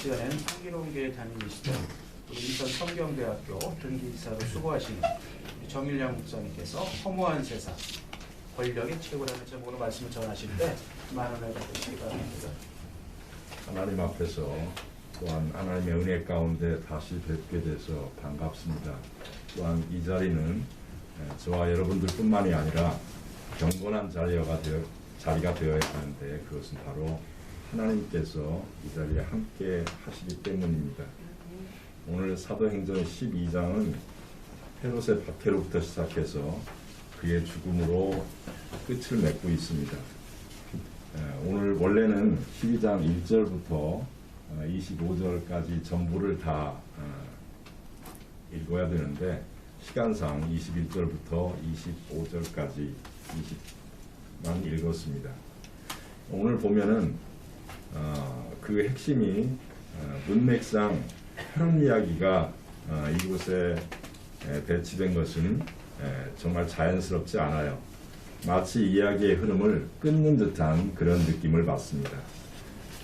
시간에는 향기로운 교회 담임이시죠. 우리 인천 성경대학교 등기이사로 수고하시는 우리 정일량 목사님께서 허무한 세상, 권력의 최고라는 제목으로 말씀을 전하실 때 많은 은혜가 되시기 바랍니다. 하나님 앞에서 또한 하나님의 은혜 가운데 다시 뵙게 돼서 반갑습니다. 또한 이 자리는 저와 여러분들 뿐만이 아니라 경건한 자리가 되어야 하는데 그것은 바로 하나님께서 이 자리에 함께 하시기 때문입니다. 오늘 사도행전 12장은 헤롯의 박해로부터 시작해서 그의 죽음으로 끝을 맺고 있습니다. 오늘 원래는 12장 1절부터 25절까지 전부를 다 읽어야 되는데 시간상 21절부터 25절까지 20만 읽었습니다. 오늘 보면은 그 핵심이 문맥상 헤롯 이야기가 이곳에 배치된 것은 정말 자연스럽지 않아요. 마치 이야기의 흐름을 끊는 듯한 그런 느낌을 받습니다.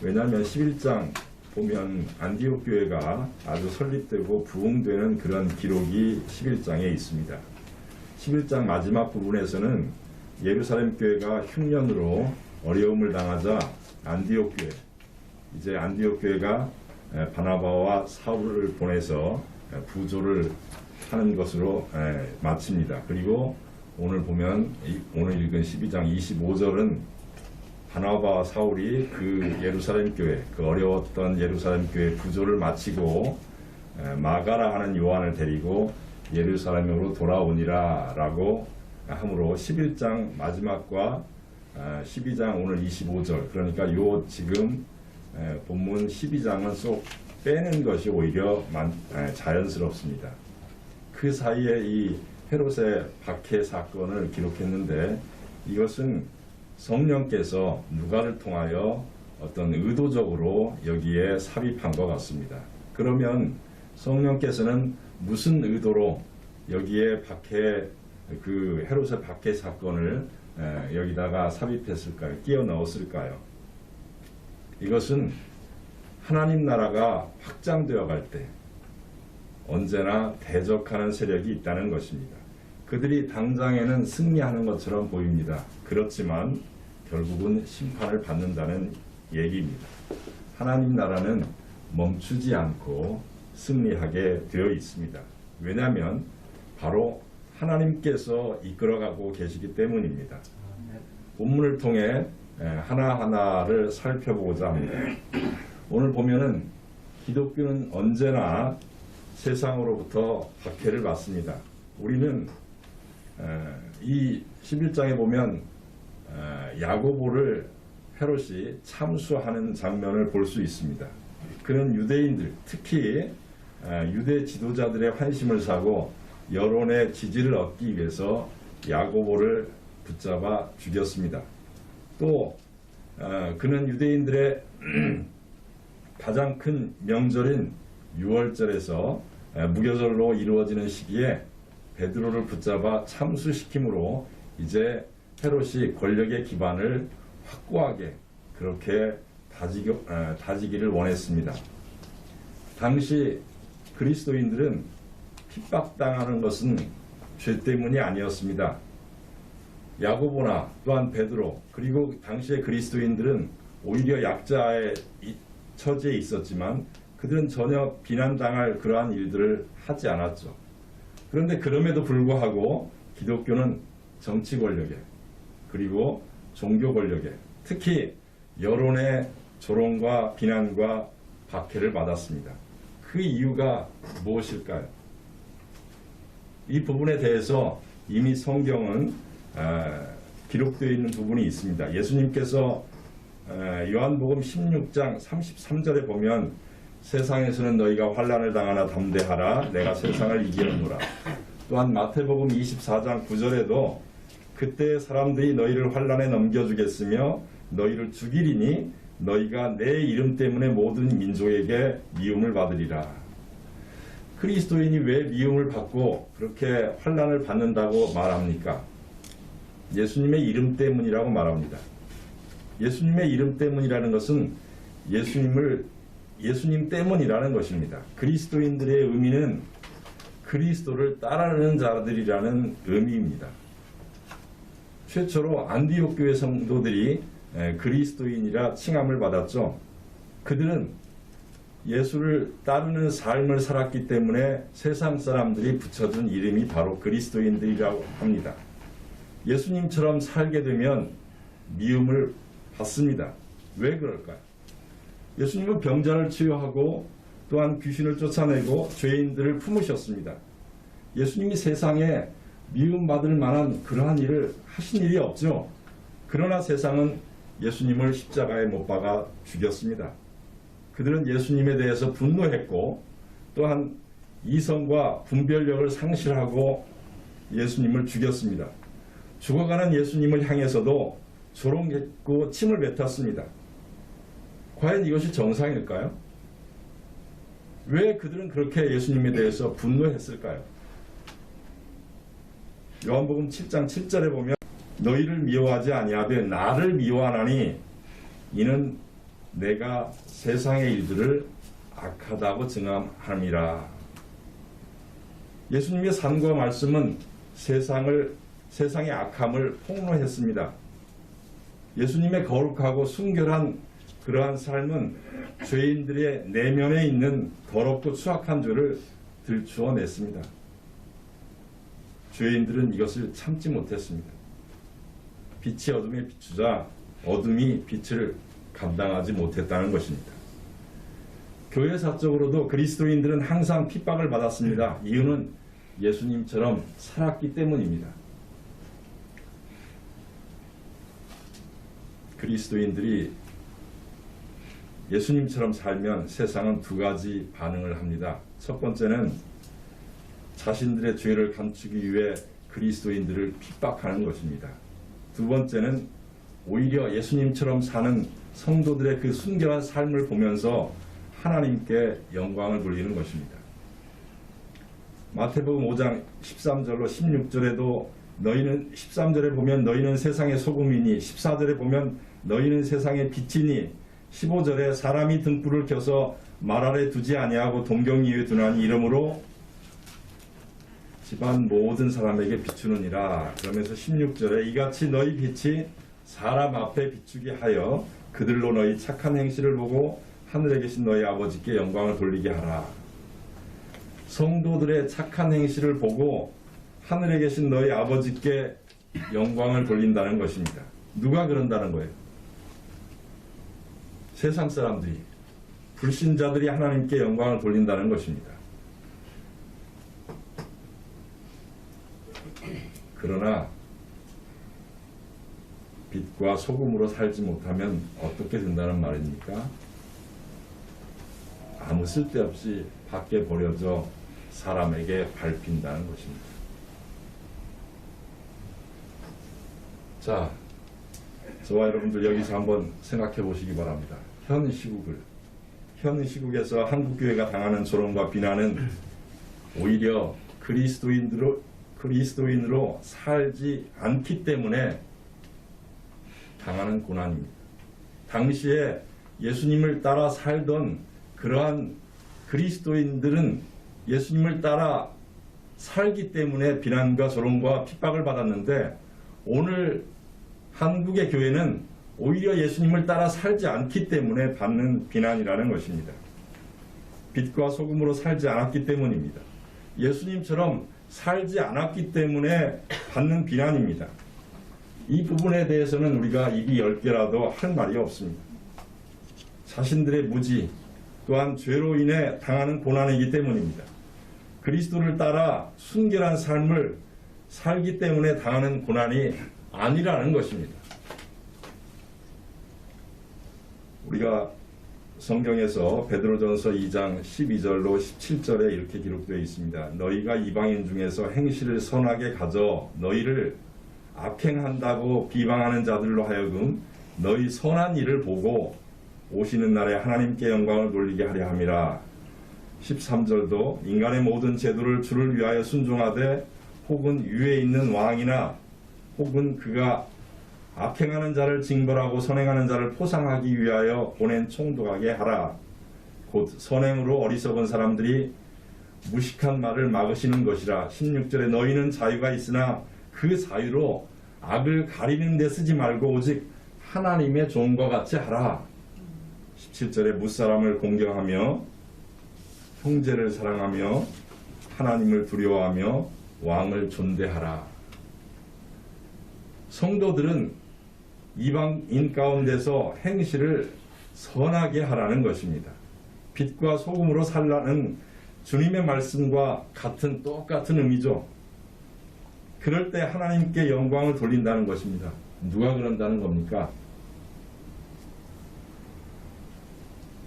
왜냐하면 11장 보면 안디옥 교회가 아주 설립되고 부흥되는 그런 기록이 11장에 있습니다. 11장 마지막 부분에서는 예루살렘 교회가 흉년으로 어려움을 당하자 안디옥 교회, 이제 안디옥 교회가 바나바와 사울을 보내서 부조를 하는 것으로 마칩니다. 그리고 오늘 보면 오늘 읽은 12장 25절은 바나바와 사울이 그 예루살렘 교회, 그 어려웠던 예루살렘 교회 부조를 마치고 마가라 하는 요한을 데리고 예루살렘으로 돌아오니라 라고 하므로 11장 마지막과 12장 오늘 25절, 그러니까 요 지금 본문 12장은 쏙 빼는 것이 오히려 자연스럽습니다. 그 사이에 이 헤롯의 박해 사건을 기록했는데 이것은 성령께서 누가를 통하여 어떤 의도적으로 여기에 삽입한 것 같습니다. 그러면 성령께서는 무슨 의도로 여기에 그 헤롯의 박해 사건을 여기다가 삽입했을까요? 끼워 넣었을까요? 이것은 하나님 나라가 확장되어 갈 때 언제나 대적하는 세력이 있다는 것입니다. 그들이 당장에는 승리하는 것처럼 보입니다. 그렇지만 결국은 심판을 받는다는 얘기입니다. 하나님 나라는 멈추지 않고 승리하게 되어 있습니다. 왜냐하면 바로 하나님께서 이끌어가고 계시기 때문입니다. 본문을 통해 하나하나를 살펴보고자 합니다. 오늘 보면은 기독교는 언제나 세상으로부터 박해를 받습니다. 우리는 이 11장에 보면 야고보를 헤롯이 참수하는 장면을 볼 수 있습니다. 그는 유대인들, 특히 유대 지도자들의 환심을 사고 여론의 지지를 얻기 위해서 야고보를 붙잡아 죽였습니다. 또 그는 유대인들의 가장 큰 명절인 6월절에서 무교절로 이루어지는 시기에 베드로를 붙잡아 참수시킴으로 이제 헤롯이 권력의 기반을 확고하게 그렇게 다지기를 원했습니다. 당시 그리스도인들은 핍박당하는 것은 죄 때문이 아니었습니다. 야고보나 또한 베드로 그리고 당시의 그리스도인들은 오히려 약자의 처지에 있었지만 그들은 전혀 비난당할 그러한 일들을 하지 않았죠. 그런데 그럼에도 불구하고 기독교는 정치 권력에 그리고 종교 권력에 특히 여론의 조롱과 비난과 박해를 받았습니다. 그 이유가 무엇일까요? 이 부분에 대해서 이미 성경은 기록되어 있는 부분이 있습니다. 예수님께서 요한복음 16장 33절에 보면 세상에서는 너희가 환난을 당하나 담대하라 내가 세상을 이기는노라. 또한 마태복음 24장 9절에도 그때 사람들이 너희를 환난에 넘겨주겠으며 너희를 죽이리니 너희가 내 이름 때문에 모든 민족에게 미움을 받으리라. 그리스도인이 왜 미움을 받고 그렇게 환난을 받는다고 말합니까? 예수님의 이름 때문이라고 말합니다. 예수님의 이름 때문이라는 것은 예수님을 예수님 때문이라는 것입니다. 그리스도인들의 의미는 그리스도를 따르는 자들이라는 의미입니다. 최초로 안디옥 교회 성도들이 그리스도인이라 칭함을 받았죠. 그들은 예수를 따르는 삶을 살았기 때문에 세상 사람들이 붙여준 이름이 바로 그리스도인들이라고 합니다. 예수님처럼 살게 되면 미움을 받습니다. 왜 그럴까요? 예수님은 병자를 치유하고 또한 귀신을 쫓아내고 죄인들을 품으셨습니다. 예수님이 세상에 미움받을 만한 그러한 일을 하신 일이 없죠. 그러나 세상은 예수님을 십자가에 못 박아 죽였습니다. 그들은 예수님에 대해서 분노했고 또한 이성과 분별력을 상실하고 예수님을 죽였습니다. 죽어가는 예수님을 향해서도 조롱했고 침을 뱉었습니다. 과연 이것이 정상일까요? 왜 그들은 그렇게 예수님에 대해서 분노했을까요? 요한복음 7장 7절에 보면 너희를 미워하지 아니하되 나를 미워하나니 이는 내가 세상의 일들을 악하다고 증함함이라. 예수님의 삶과 말씀은 세상의 악함을 폭로했습니다. 예수님의 거룩하고 순결한 그러한 삶은 죄인들의 내면에 있는 더럽고 추악한 죄를 들추어냈습니다. 죄인들은 이것을 참지 못했습니다. 빛이 어둠에 비추자 어둠이 빛을 감당하지 못했다는 것입니다. 교회사적으로도 그리스도인들은 항상 핍박을 받았습니다. 이유는 예수님처럼 살았기 때문입니다. 그리스도인들이 예수님처럼 살면 세상은 두 가지 반응을 합니다. 첫 번째는 자신들의 죄를 감추기 위해 그리스도인들을 핍박하는 것입니다. 두 번째는 오히려 예수님처럼 사는 성도들의 그 순결한 삶을 보면서 하나님께 영광을 돌리는 것입니다. 마태복음 5장 13절로 16절에도 너희는 13절에 보면 너희는 세상의 소금이니 14절에 보면 너희는 세상의 빛이니 15절에 사람이 등불을 켜서 말 아래 두지 아니하고 동경 위에 두나니 이러므로 집안 모든 사람에게 비추느니라. 그러면서 16절에 이같이 너희 빛이 사람 앞에 비추게 하여 그들로 너희 착한 행실을 보고 하늘에 계신 너희 아버지께 영광을 돌리게 하라. 성도들의 착한 행실을 보고 하늘에 계신 너희 아버지께 영광을 돌린다는 것입니다. 누가 그런다는 거예요? 세상 사람들이, 불신자들이 하나님께 영광을 돌린다는 것입니다. 그러나 빛과 소금으로 살지 못하면 어떻게 된다는 말입니까? 아무 쓸데없이 밖에 버려져 사람에게 밟힌다는 것입니다. 자, 저와 여러분들 여기서 한번 생각해 보시기 바랍니다. 현 시국에서 한국교회가 당하는 조롱과 비난은 오히려 그리스도인으로 살지 않기 때문에 당하는 고난입니다. 당시에 예수님을 따라 살던 그러한 그리스도인들은 예수님을 따라 살기 때문에 비난과 조롱과 핍박을 받았는데 오늘 한국의 교회는 오히려 예수님을 따라 살지 않기 때문에 받는 비난이라는 것입니다. 빛과 소금으로 살지 않았기 때문입니다. 예수님처럼 살지 않았기 때문에 받는 비난입니다. 이 부분에 대해서는 우리가 입이 10개라도 할 말이 없습니다. 자신들의 무지 또한 죄로 인해 당하는 고난이기 때문입니다. 그리스도를 따라 순결한 삶을 살기 때문에 당하는 고난이 아니라는 것입니다. 우리가 성경에서 베드로전서 2장 12절로 17절에 이렇게 기록되어 있습니다. 너희가 이방인 중에서 행실을 선하게 가져 너희를 악행한다고 비방하는 자들로 하여금 너희 선한 일을 보고 오시는 날에 하나님께 영광을 돌리게 하려 함이라. 13절도 인간의 모든 제도를 주를 위하여 순종하되 혹은 위에 있는 왕이나 혹은 그가 악행하는 자를 징벌하고 선행하는 자를 포상하기 위하여 보낸 총독에게 하라. 곧 선행으로 어리석은 사람들이 무식한 말을 막으시는 것이라. 16절에 너희는 자유가 있으나 그 자유로 악을 가리는 데 쓰지 말고 오직 하나님의 종과 같이 하라. 17절에 무사람을 공경하며 형제를 사랑하며 하나님을 두려워하며 왕을 존대하라. 성도들은 이방인 가운데서 행실을 선하게 하라는 것입니다. 빛과 소금으로 살라는 주님의 말씀과 똑같은 의미죠. 그럴 때 하나님께 영광을 돌린다는 것입니다. 누가 그런다는 겁니까?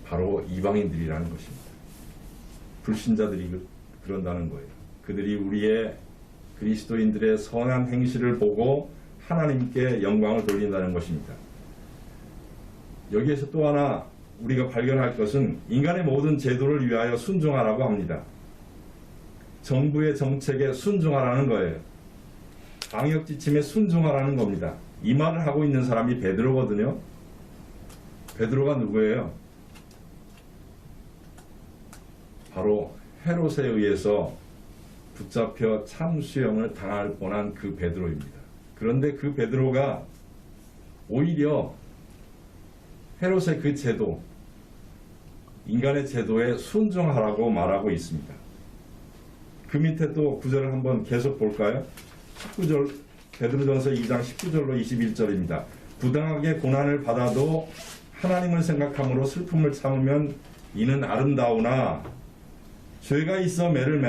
바로 이방인들이라는 것입니다. 불신자들이 그런다는 거예요. 그들이 우리의 그리스도인들의 선한 행실을 보고 하나님께 영광을 돌린다는 것입니다. 여기에서 또 하나 우리가 발견할 것은 인간의 모든 제도를 위하여 순종하라고 합니다. 정부의 정책에 순종하라는 거예요. 방역 지침에 순종하라는 겁니다. 이 말을 하고 있는 사람이 베드로거든요. 베드로가 누구예요? 바로 헤롯에 의해서 붙잡혀 참수형을 당할 뻔한 그 베드로입니다. 그런데 그 베드로가 오히려 헤롯의 그 제도, 인간의 제도에 순종하라고 말하고 있습니다. 그 밑에 또 구절을 한번 계속 볼까요? 19절, 베드로전서 2장 19절로 21절입니다. 부당하게 고난을 받아도 하나님을 생각함으로 슬픔을 참으면 이는 아름다우나 죄가 있어 매를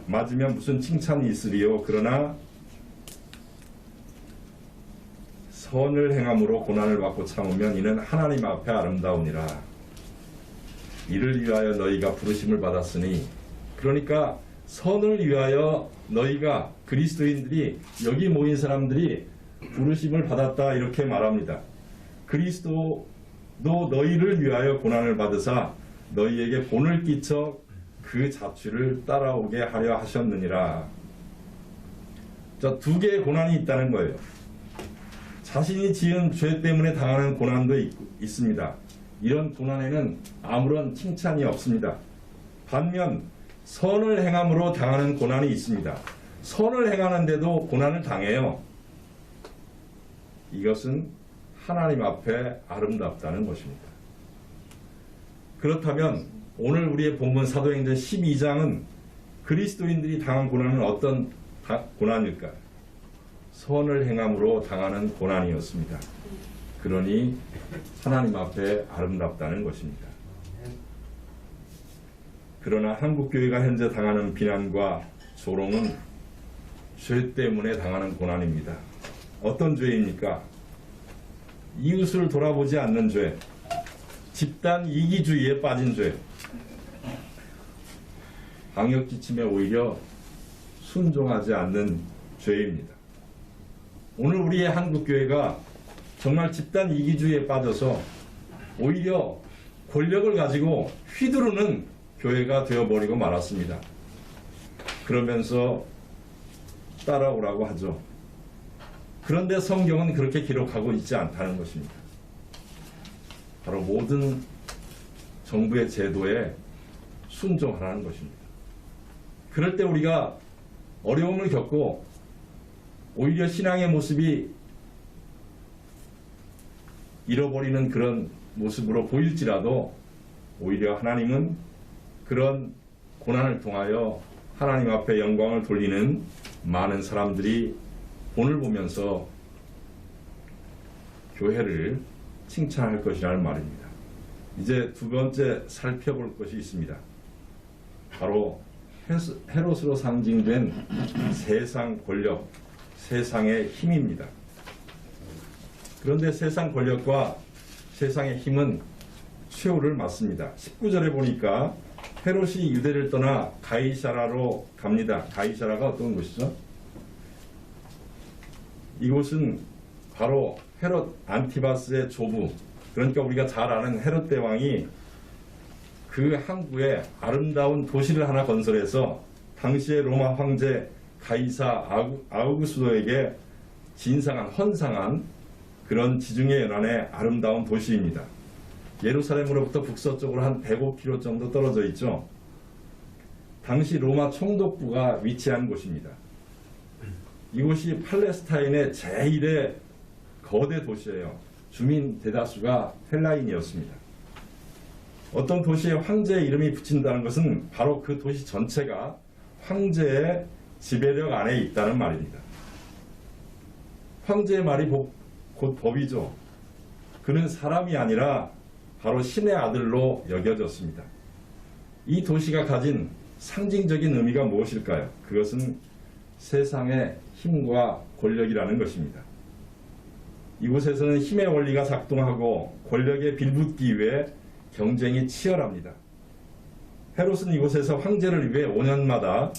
맞으면 무슨 칭찬이 있으리요. 그러나 선을 행함으로 고난을 받고 참으면 이는 하나님 앞에 아름다우니라. 이를 위하여 너희가 부르심을 받았으니, 그러니까 선을 위하여 너희가, 그리스도인들이, 여기 모인 사람들이 부르심을 받았다 이렇게 말합니다. 그리스도도 너희를 위하여 고난을 받으사 너희에게 본을 끼쳐 그 자취를 따라오게 하려 하셨느니라. 자, 두 개의 고난이 있다는 거예요. 자신이 지은 죄 때문에 당하는 고난도 있습니다. 이런 고난에는 아무런 칭찬이 없습니다. 반면 선을 행함으로 당하는 고난이 있습니다. 선을 행하는데도 고난을 당해요. 이것은 하나님 앞에 아름답다는 것입니다. 그렇다면 오늘 우리의 본문 사도행전 12장은 그리스도인들이 당한 고난은 어떤 고난일까요? 선을 행함으로 당하는 고난이었습니다. 그러니 하나님 앞에 아름답다는 것입니다. 그러나 한국교회가 현재 당하는 비난과 조롱은 죄 때문에 당하는 고난입니다. 어떤 죄입니까? 이웃을 돌아보지 않는 죄, 집단 이기주의에 빠진 죄, 방역 지침에 오히려 순종하지 않는 죄입니다. 오늘 우리의 한국교회가 정말 집단 이기주의에 빠져서 오히려 권력을 가지고 휘두르는 교회가 되어버리고 말았습니다. 그러면서 따라오라고 하죠. 그런데 성경은 그렇게 기록하고 있지 않다는 것입니다. 바로 모든 정부의 제도에 순종하라는 것입니다. 그럴 때 우리가 어려움을 겪고 오히려 신앙의 모습이 잃어버리는 그런 모습으로 보일지라도 오히려 하나님은 그런 고난을 통하여 하나님 앞에 영광을 돌리는 많은 사람들이 본을 보면서 교회를 칭찬할 것이라는 말입니다. 이제 두 번째 살펴볼 것이 있습니다. 바로 헤롯으로 상징된 세상 권력, 세상의 힘입니다. 그런데 세상 권력과 세상의 힘은 최후를 맞습니다. 19절에 보니까 헤롯이 유대를 떠나 가이사라로 갑니다. 가이사라가 어떤 곳이죠? 이곳은 바로 헤롯 안티바스의 조부, 그러니까 우리가 잘 아는 헤롯 대왕이 그 항구에 아름다운 도시를 하나 건설해서 당시의 로마 황제 가이사 아우구스도에게 진상한, 헌상한 그런 지중해 연안의 아름다운 도시입니다. 예루살렘으로부터 북서쪽으로 한 105km 정도 떨어져 있죠. 당시 로마 총독부가 위치한 곳입니다. 이곳이 팔레스타인의 제1의 거대 도시예요. 주민 대다수가 헬라인이었습니다. 어떤 도시에 황제의 이름이 붙인다는 것은 바로 그 도시 전체가 황제의 지배력 안에 있다는 말입니다. 황제의 말이 곧 법이죠. 그는 사람이 아니라 바로 신의 아들로 여겨졌습니다. 이 도시가 가진 상징적인 의미가 무엇일까요? 그것은 세상의 힘과 권력이라는 것입니다. 이곳에서는 힘의 원리가 작동하고 권력에 빌붙기 위해 경쟁이 치열합니다. 헤롯은 이곳에서 황제를 위해 5년마다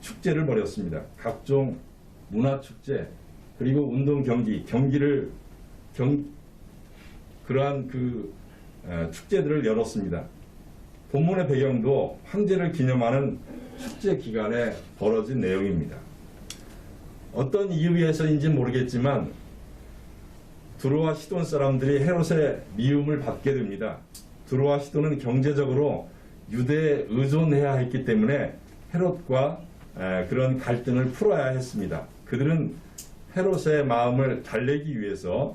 축제를 벌였습니다. 각종 문화축제 그리고 운동 그러한 축제들을 열었습니다. 본문의 배경도 황제를 기념하는 축제 기간에 벌어진 내용입니다. 어떤 이유에서인지 모르겠지만 두로와 시돈 사람들이 헤롯의 미움을 받게 됩니다. 두로와 시돈은 경제적으로 유대에 의존해야 했기 때문에 헤롯과 그런 갈등을 풀어야 했습니다. 그들은 헤롯의 마음을 달래기 위해서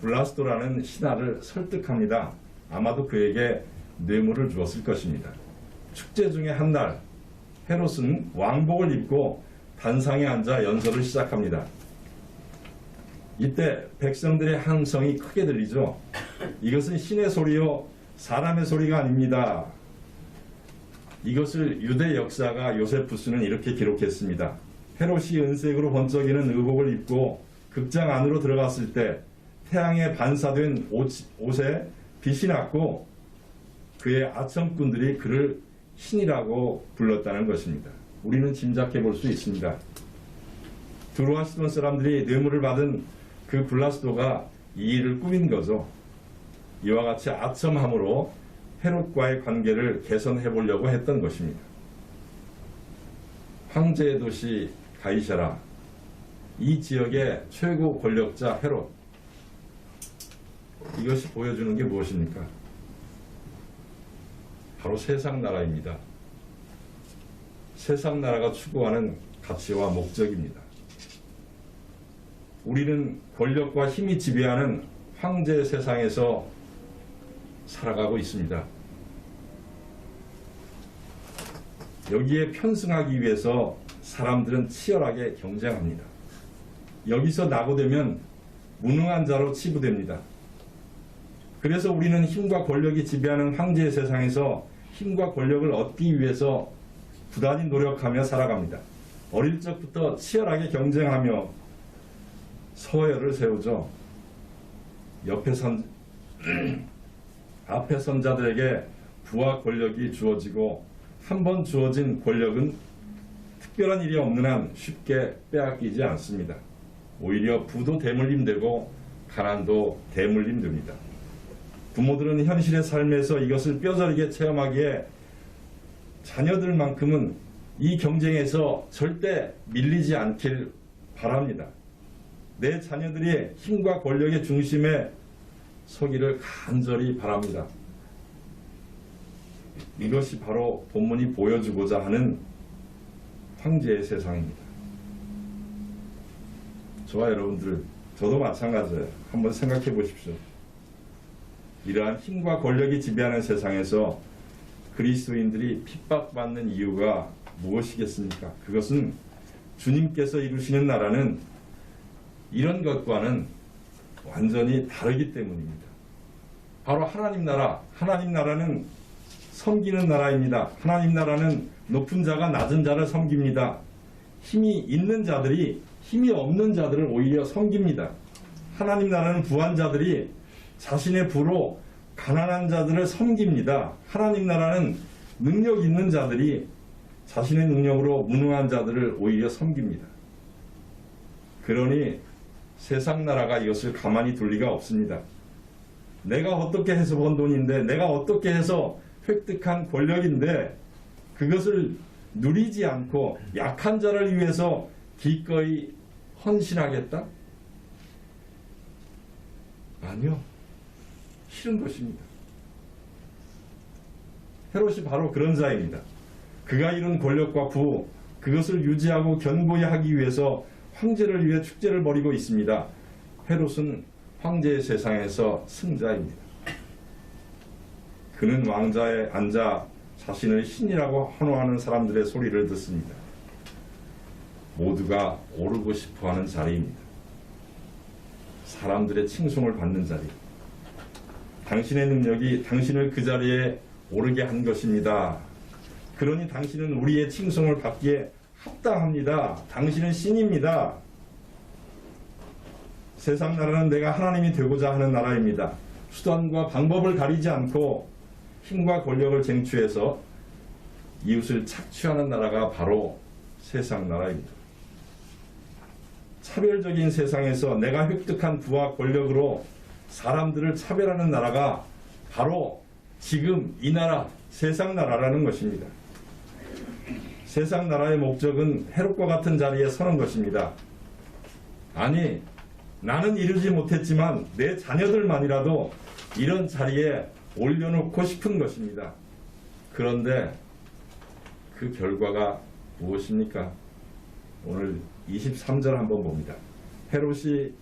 블라스도라는 신하를 설득합니다. 아마도 그에게 뇌물을 주었을 것입니다. 축제 중에 한 날 헤롯은 왕복을 입고 단상에 앉아 연설을 시작합니다. 이때 백성들의 함성이 크게 들리죠. 이것은 신의 소리요 사람의 소리가 아닙니다. 이것을 유대 역사가 요세푸스는 이렇게 기록했습니다. 헤롯이 은색으로 번쩍이는 의복을 입고 극장 안으로 들어갔을 때 태양에 반사된 옷에 빛이 났고 그의 아첨꾼들이 그를 신이라고 불렀다는 것입니다. 우리는 짐작해 볼 수 있습니다. 두로와 시돈 사람들이 뇌물을 받은 그 블라스도가 이 일을 꾸민 거죠. 이와 같이 아첨함으로 헤롯과의 관계를 개선해 보려고 했던 것입니다. 황제의 도시 가이사라, 이 지역의 최고 권력자 헤롯, 이것이 보여주는 게 무엇입니까? 바로 세상 나라입니다. 세상 나라가 추구하는 가치와 목적입니다. 우리는 권력과 힘이 지배하는 황제 세상에서 살아가고 있습니다. 여기에 편승하기 위해서 사람들은 치열하게 경쟁합니다. 여기서 낙오되면 무능한 자로 치부됩니다. 그래서 우리는 힘과 권력이 지배하는 황제의 세상에서 힘과 권력을 얻기 위해서 부단히 노력하며 살아갑니다. 어릴 적부터 치열하게 경쟁하며 서열을 세우죠. 앞에 선 자들에게 부와 권력이 주어지고 한 번 주어진 권력은 특별한 일이 없는 한 쉽게 빼앗기지 않습니다. 오히려 부도 대물림되고 가난도 대물림됩니다. 부모들은 현실의 삶에서 이것을 뼈저리게 체험하기에 자녀들만큼은 이 경쟁에서 절대 밀리지 않길 바랍니다. 내 자녀들이 힘과 권력의 중심에 서기를 간절히 바랍니다. 이것이 바로 본문이 보여주고자 하는 황제의 세상입니다. 저와 여러분들, 저도 마찬가지예요. 한번 생각해 보십시오. 이러한 힘과 권력이 지배하는 세상에서 그리스도인들이 핍박받는 이유가 무엇이겠습니까? 그것은 주님께서 이루시는 나라는 이런 것과는 완전히 다르기 때문입니다. 바로 하나님 나라, 하나님 나라는 섬기는 나라입니다. 하나님 나라는 높은 자가 낮은 자를 섬깁니다. 힘이 있는 자들이 힘이 없는 자들을 오히려 섬깁니다. 하나님 나라는 부한 자들이 자신의 부로 가난한 자들을 섬깁니다. 하나님 나라는 능력 있는 자들이 자신의 능력으로 무능한 자들을 오히려 섬깁니다. 그러니 세상 나라가 이것을 가만히 둘 리가 없습니다. 내가 어떻게 해서 번 돈인데, 내가 어떻게 해서 획득한 권력인데 그것을 누리지 않고 약한 자를 위해서 기꺼이 헌신하겠다? 아니요. 싫은 것입니다. 헤롯이 바로 그런 자입니다. 그가 이룬 권력과 부, 그것을 유지하고 견고히 하기 위해서 황제를 위해 축제를 벌이고 있습니다. 헤롯은 황제의 세상에서 승자입니다. 그는 왕좌에 앉아 자신을 신이라고 환호하는 사람들의 소리를 듣습니다. 모두가 오르고 싶어하는 자리입니다. 사람들의 칭송을 받는 자리. 당신의 능력이 당신을 그 자리에 오르게 한 것입니다. 그러니 당신은 우리의 칭송을 받기에 합당합니다. 당신은 신입니다. 세상 나라는 내가 하나님이 되고자 하는 나라입니다. 수단과 방법을 가리지 않고 힘과 권력을 쟁취해서 이웃을 착취하는 나라가 바로 세상 나라입니다. 차별적인 세상에서 내가 획득한 부와 권력으로 사람들을 차별하는 나라가 바로 지금 이 나라, 세상 나라라는 것입니다. 세상 나라의 목적은 헤롯과 같은 자리에 서는 것입니다. 아니, 나는 이루지 못했지만 내 자녀들만이라도 이런 자리에 올려놓고 싶은 것입니다. 그런데 그 결과가 무엇입니까? 오늘 23절 한번 봅니다. 헤롯이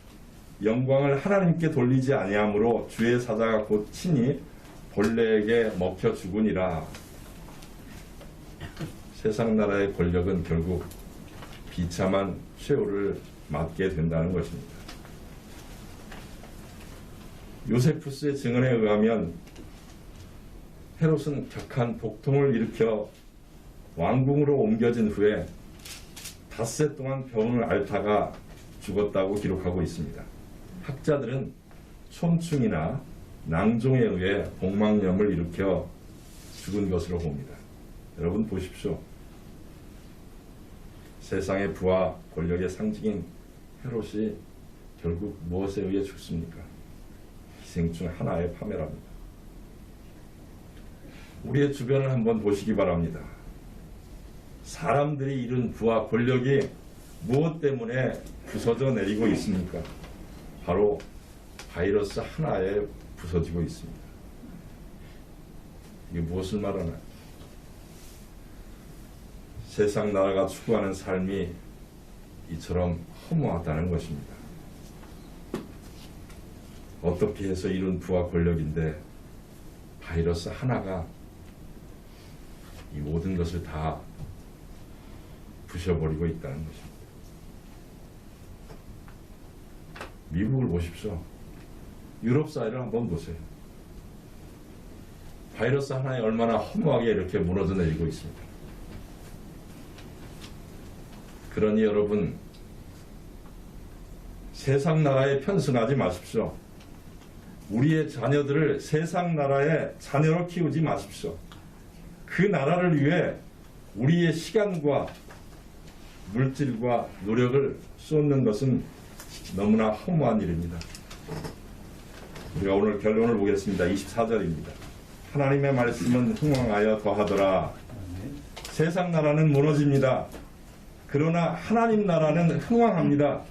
영광을 하나님께 돌리지 아니하므로 주의 사자가 곧 친히 벌레에게 먹혀 죽으니라. 세상 나라의 권력은 결국 비참한 최후를 맞게 된다는 것입니다. 요세푸스의 증언에 의하면 헤롯은 격한 복통을 일으켜 왕궁으로 옮겨진 후에 닷새 동안 병을 앓다가 죽었다고 기록하고 있습니다. 학자들은 촌충이나 낭종에 의해 복막염을 일으켜 죽은 것으로 봅니다. 여러분 보십시오. 세상의 부와 권력의 상징인 헤롯이 결국 무엇에 의해 죽습니까? 기생충 하나의 파멸합니다. 우리의 주변을 한번 보시기 바랍니다. 사람들이 이룬 부와 권력이 무엇 때문에 부서져 내리고 있습니까? 바로 바이러스 하나에 부서지고 있습니다. 이게 무엇을 말하나요? 세상 나라가 추구하는 삶이 이처럼 허무하다는 것입니다. 어떻게 해서 이룬 부와 권력인데 바이러스 하나가 이 모든 것을 다 부셔버리고 있다는 것입니다. 미국을 보십시오. 유럽 사회를 한번 보세요. 바이러스 하나에 얼마나 허무하게 이렇게 무너져 내리고 있습니다. 그러니 여러분, 세상 나라에 편승하지 마십시오. 우리의 자녀들을 세상 나라의 자녀로 키우지 마십시오. 그 나라를 위해 우리의 시간과 물질과 노력을 쏟는 것은 너무나 허무한 일입니다. 우리가 오늘 결론을 보겠습니다. 24절입니다. 하나님의 말씀은 흥왕하여 더하더라. 세상 나라는 무너집니다. 그러나 하나님 나라는 흥왕합니다.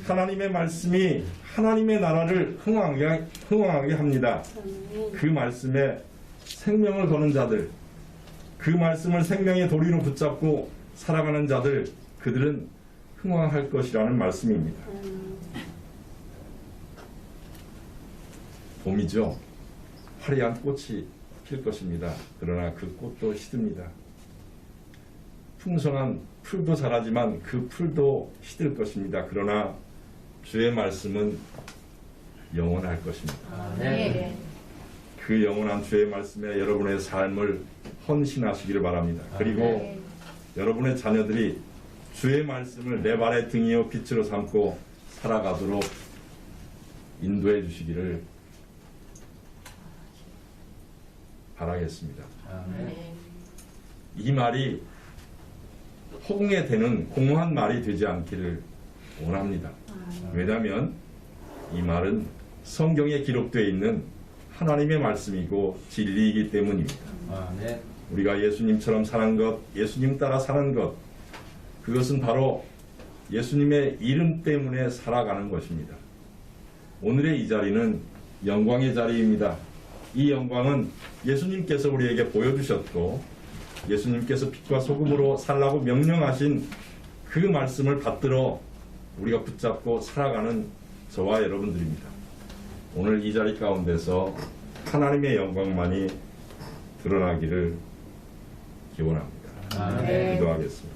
하나님의 말씀이 하나님의 나라를 흥왕하게 합니다. 그 말씀에 생명을 거는 자들, 그 말씀을 생명의 도리로 붙잡고 살아가는 자들, 그들은 흥왕할 것이라는 말씀입니다. 봄이죠. 화려한 꽃이 필 것입니다. 그러나 그 꽃도 시듭니다. 풍성한 풀도 자라지만 그 풀도 시들 것입니다. 그러나 주의 말씀은 영원할 것입니다. 네. 그 영원한 주의 말씀에 여러분의 삶을 헌신하시기를 바랍니다. 그리고 여러분의 자녀들이 주의 말씀을 내 발의 등이요 빛으로 삼고 살아가도록 인도해 주시기를 바라겠습니다. 이 말이 허공에 대는 공허한 말이 되지 않기를 원합니다. 왜냐하면 이 말은 성경에 기록되어 있는 하나님의 말씀이고 진리이기 때문입니다. 우리가 예수님처럼 사는 것, 예수님 따라 사는 것, 그것은 바로 예수님의 이름 때문에 살아가는 것입니다. 오늘의 이 자리는 영광의 자리입니다. 이 영광은 예수님께서 우리에게 보여주셨고 예수님께서 빛과 소금으로 살라고 명령하신 그 말씀을 받들어 우리가 붙잡고 살아가는 저와 여러분들입니다. 오늘 이 자리 가운데서 하나님의 영광만이 드러나기를 기원합니다. 네. 기도하겠습니다.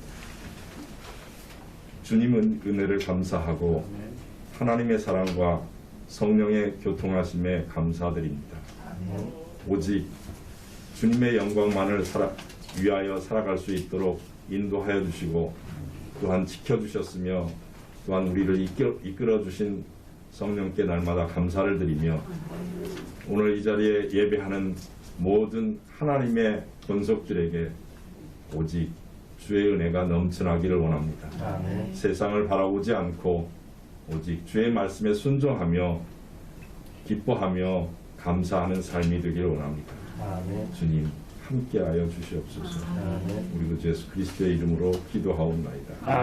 주님은 은혜를 감사하고 아멘. 하나님의 사랑과 성령의 교통하심에 감사드립니다. 오직 주님의 영광만을 위하여 살아갈 수 있도록 인도하여 주시고 또한 지켜주셨으며 또한 우리를 이끌어 주신 성령께 날마다 감사를 드리며 오늘 이 자리에 예배하는 모든 하나님의 권속들에게 오직 주의 은혜가 넘쳐나기를 원합니다. 아멘. 세상을 바라보지 않고 오직 주의 말씀에 순종하며 기뻐하며 감사하는 삶이 되기를 원합니다. 아멘. 주님 함께하여 주시옵소서. 아멘. 우리 주 예수 그리스도의 이름으로 기도하옵나이다.